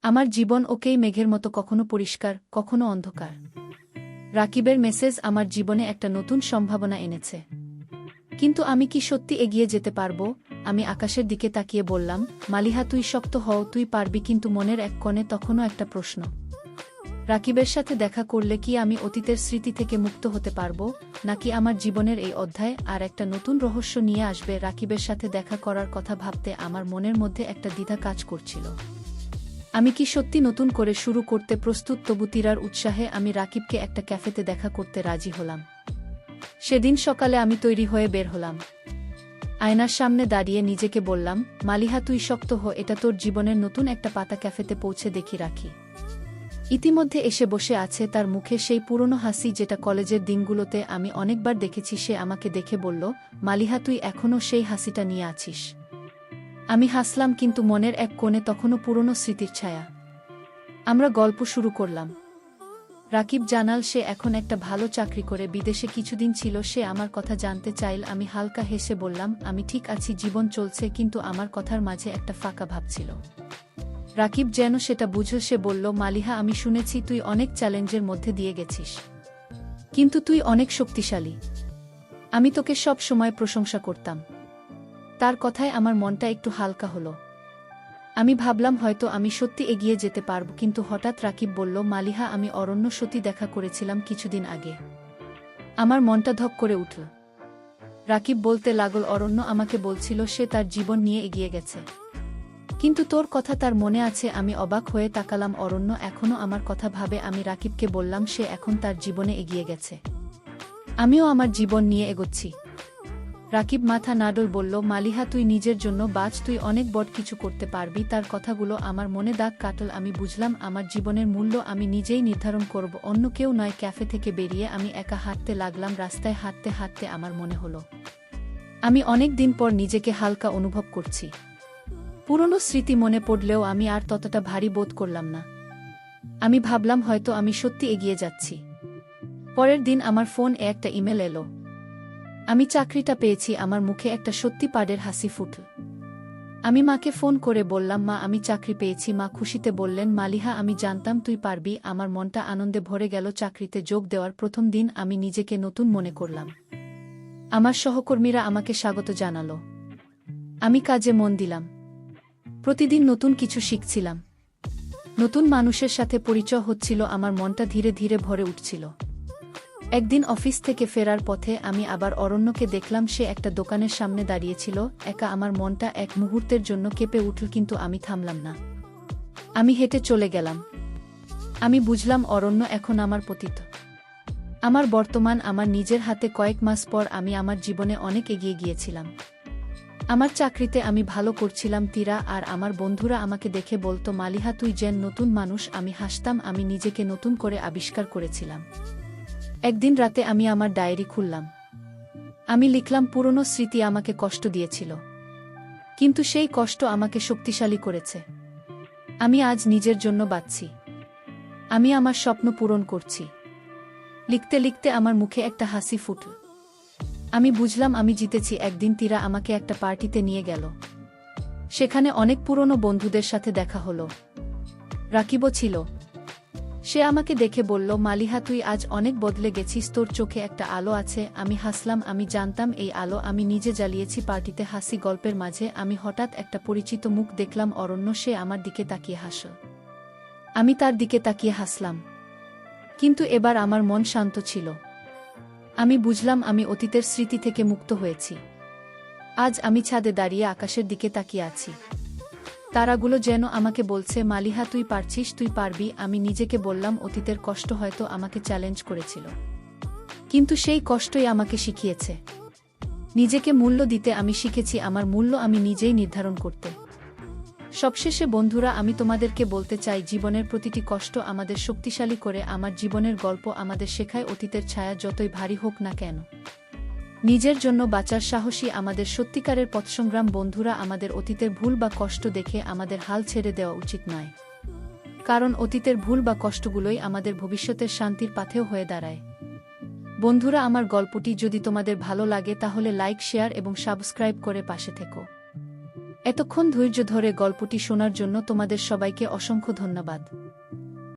আমার জীবন ওকেই মেঘের মতো, কখনো পরিষ্কার, কখনো অন্ধকার। রাকিবের মেসেজ আমার জীবনে একটা নতুন সম্ভাবনা এনেছে, কিন্তু আমি কি সত্যি এগিয়ে যেতে পারবো? আমি আকাশের দিকে তাকিয়ে বললাম, মালিহা, তুই শক্ত হও, তুই পারবি। কিন্তু মনের এক কোণে তখনও একটা প্রশ্ন, রাকিবের সাথে দেখা করলে কি আমি অতীতের স্মৃতি থেকে মুক্ত হতে পারবো, নাকি আমার জীবনের এই অধ্যায় আর একটা নতুন রহস্য নিয়ে আসবে? রাকিবের সাথে দেখা করার কথা ভাবতে আমার মনের মধ্যে একটা দ্বিধা কাজ করছিল। আমি কি সত্যি নতুন করে শুরু করতে প্রস্তুত? তবু তীরার উৎসাহে আমি রাকিবকে একটা ক্যাফেতে দেখা করতে রাজি হলাম। সেদিন সকালে আমি তৈরি হয়ে বের হলাম। আয়নার সামনে দাঁড়িয়ে নিজেকে বললাম, মালিহা, তুই শক্ত হ, এটা তোর জীবনের নতুন একটা পাতা। ক্যাফেতে পৌঁছে দেখি রাখি ইতিমধ্যে এসে বসে আছে। তার মুখে সেই পুরনো হাসি, যেটা কলেজের দিনগুলোতে আমি অনেকবার দেখেছি। সে আমাকে দেখে বলল, মালিহা, তুই এখনও সেই হাসিটা নিয়ে আছিস? আমি হাসলাম, কিন্তু মনের এক কোণে তখনও পুরনো স্মৃতির ছায়া। আমরা গল্প শুরু করলাম। রাকিব জানাল সে এখন একটা ভালো চাকরি করে বিদেশে কিছুদিন ছিল। সে আমার কথা জানতে চাইল। আমি হালকা হেসে বললাম, আমি ঠিক আছি, জীবন চলছে। কিন্তু আমার কথার মাঝে একটা ফাঁকা ভাব ছিল। রাকিব যেন সেটা বুঝল। সে বলল, মালিহা, আমি শুনেছি তুই অনেক চ্যালেঞ্জের মধ্যে দিয়ে গেছিস, কিন্তু তুই অনেক শক্তিশালী। আমি তোকে সব সময় প্রশংসা করতাম। তার কথায় আমার মনটা একটু হালকা হলো। আমি ভাবলাম হয়তো আমি সত্যি এগিয়ে যেতে পারব। কিন্তু হঠাৎ রাকিব বলল, মালিহা, আমি অরণ্য সত্যি দেখা করেছিলাম কিছুদিন আগে। আমার মনটা ধক করে উঠল। রাকিব বলতে লাগল, অরণ্য আমাকে বলছিল সে তার জীবন নিয়ে এগিয়ে গেছে, কিন্তু তোর কথা তার মনে আছে। আমি অবাক হয়ে তাকালাম। অরণ্য এখনও আমার কথা ভাবে। আমি রাকিবকে বললাম সে এখন তার জীবনে এগিয়ে গেছে, আমিও আমার জীবন নিয়ে এগোচ্ছি। রাকিব মাথা নাড়ল, বলল, মালিহা তুই নিজের জন্য বাঁচ, তুই অনেক বড় কিছু করতে পারবি। তার কথাগুলো আমার মনে দাগ কাটল। আমি বুঝলাম আমার জীবনের মূল্য আমি নিজেই নির্ধারণ করব, অন্য কেউ নয়। ক্যাফে থেকে বেরিয়ে আমি একা হাঁটতে লাগলাম। রাস্তায় হাঁটতে হাঁটতে আমার মনে হলো আমি অনেক দিন পর নিজেকে হালকা অনুভব করছি। পুরনো স্মৃতি মনে পড়লেও আমি আর ততটা ভারী বোধ করলাম না। আমি ভাবলাম হয়তো আমি সত্যি এগিয়ে যাচ্ছি। পরের দিন আমার ফোনে একটা ইমেল এলো। আমি চাকরিটা পেয়েছি। আমার মুখে একটা সত্যি পাড়ের হাসি ফুটল। আমি মাকে ফোন করে বললাম, মা আমি চাকরি পেয়েছি। মা খুশিতে বললেন, মালিহা আমি জানতাম তুই পারবি। আমার মনটা আনন্দে ভরে গেল। চাকরিতে যোগ দেওয়ার প্রথম দিন আমি নিজেকে নতুন মনে করলাম। আমার সহকর্মীরা আমাকে স্বাগত জানালো। আমি কাজে মন দিলাম। প্রতিদিন নতুন কিছু শিখছিলাম, নতুন মানুষের সাথে পরিচয় হচ্ছিল। আমার মনটা ধীরে ধীরে ভরে উঠছিল। একদিন অফিস থেকে ফেরার পথে আমি আবার অরণ্যকে দেখলাম। সে একটা দোকানের সামনে দাঁড়িয়েছিল একা। আমার মনটা এক মুহূর্তের জন্য কেঁপে উঠল, কিন্তু আমি থামলাম না। আমি হেঁটে চলে গেলাম। আমি বুঝলাম অরণ্য এখন আমার পতিত, আমার বর্তমান, আমার নিজের হাতে। কয়েক মাস পর আমি আমার জীবনে অনেক এগিয়ে গিয়েছিলাম। আমার চাকরিতে আমি ভালো করছিলাম। তীরা আর আমার বন্ধুরা আমাকে দেখে বলতো, মালিহা তুই যেন নতুন মানুষ। আমি হাসতাম, আমি নিজেকে নতুন করে আবিষ্কার করেছিলাম। একদিন রাতে আমি আমার ডায়েরি খুললাম। আমি লিখলাম, পুরনো স্মৃতি আমাকে কষ্ট দিয়েছিল, কিন্তু সেই কষ্ট আমাকে শক্তিশালী করেছে। আমি আজ নিজের জন্য বাঁচছি, আমি আমার স্বপ্ন পূরণ করছি। লিখতে লিখতে আমার মুখে একটা হাসি ফুটল। আমি বুঝলাম আমি জিতেছি। একদিন তীরা আমাকে একটা পার্টিতে নিয়ে গেল। সেখানে অনেক পুরনো বন্ধুদের সাথে দেখা হলো। রাকিবও ছিল। সে আমাকে দেখে বলল, মালিহা তুই আজ অনেক বদলে গেছিস, তোর চোখে একটা আলো আছে। আমি হাসলাম, আমি জানতাম এই আলো আমি নিজে জ্বালিয়েছি। পার্টিতে হাসি গল্পের মাঝে আমি হঠাৎ একটা পরিচিত মুখ দেখলাম, অরণ্য। সে আমার দিকে তাকিয়ে হাসল। আমি তার দিকে তাকিয়ে হাসলাম, কিন্তু এবার আমার মন শান্ত ছিল। আমি বুঝলাম আমি অতীতের স্মৃতি থেকে মুক্ত হয়েছি। আজ আমি ছাদে দাঁড়িয়ে আকাশের দিকে তাকিয়ে আছি। তারাগুলো যেন আমাকে বলছে, মালিহা তুই পারছিস, তুই পারবি। আমি নিজেকে বললাম, অতীতের কষ্ট হয়তো আমাকে চ্যালেঞ্জ করেছিল, কিন্তু সেই কষ্টই আমাকে শিখিয়েছে নিজেকে মূল্য দিতে। আমি শিখেছি আমার মূল্য আমি নিজেই নির্ধারণ করতে। সবশেষে বন্ধুরা, আমি তোমাদেরকে বলতে চাই, জীবনের প্রতিটি কষ্ট আমাদের শক্তিশালী করে। আমার জীবনের গল্প আমাদের শেখায়, অতীতের ছায়া যতই ভারী হোক না কেন, নিজের জন্য বাঁচার সাহসী আমাদের সত্যিকারের পথসংগ্রাম। বন্ধুরা, আমাদের অতীতের ভুল বা কষ্ট দেখে আমাদের হাল ছেড়ে দেওয়া উচিত নয়, কারণ অতীতের ভুল বা কষ্টগুলোই আমাদের ভবিষ্যতের শান্তির পাথেয় হয়ে দাঁড়ায়। বন্ধুরা, আমার গল্পটি যদি তোমাদের ভালো লাগে তাহলে লাইক, শেয়ার এবং সাবস্ক্রাইব করে পাশে থেকো। এতক্ষণ ধৈর্য ধরে গল্পটি শোনার জন্য তোমাদের সবাইকে অসংখ্য ধন্যবাদ।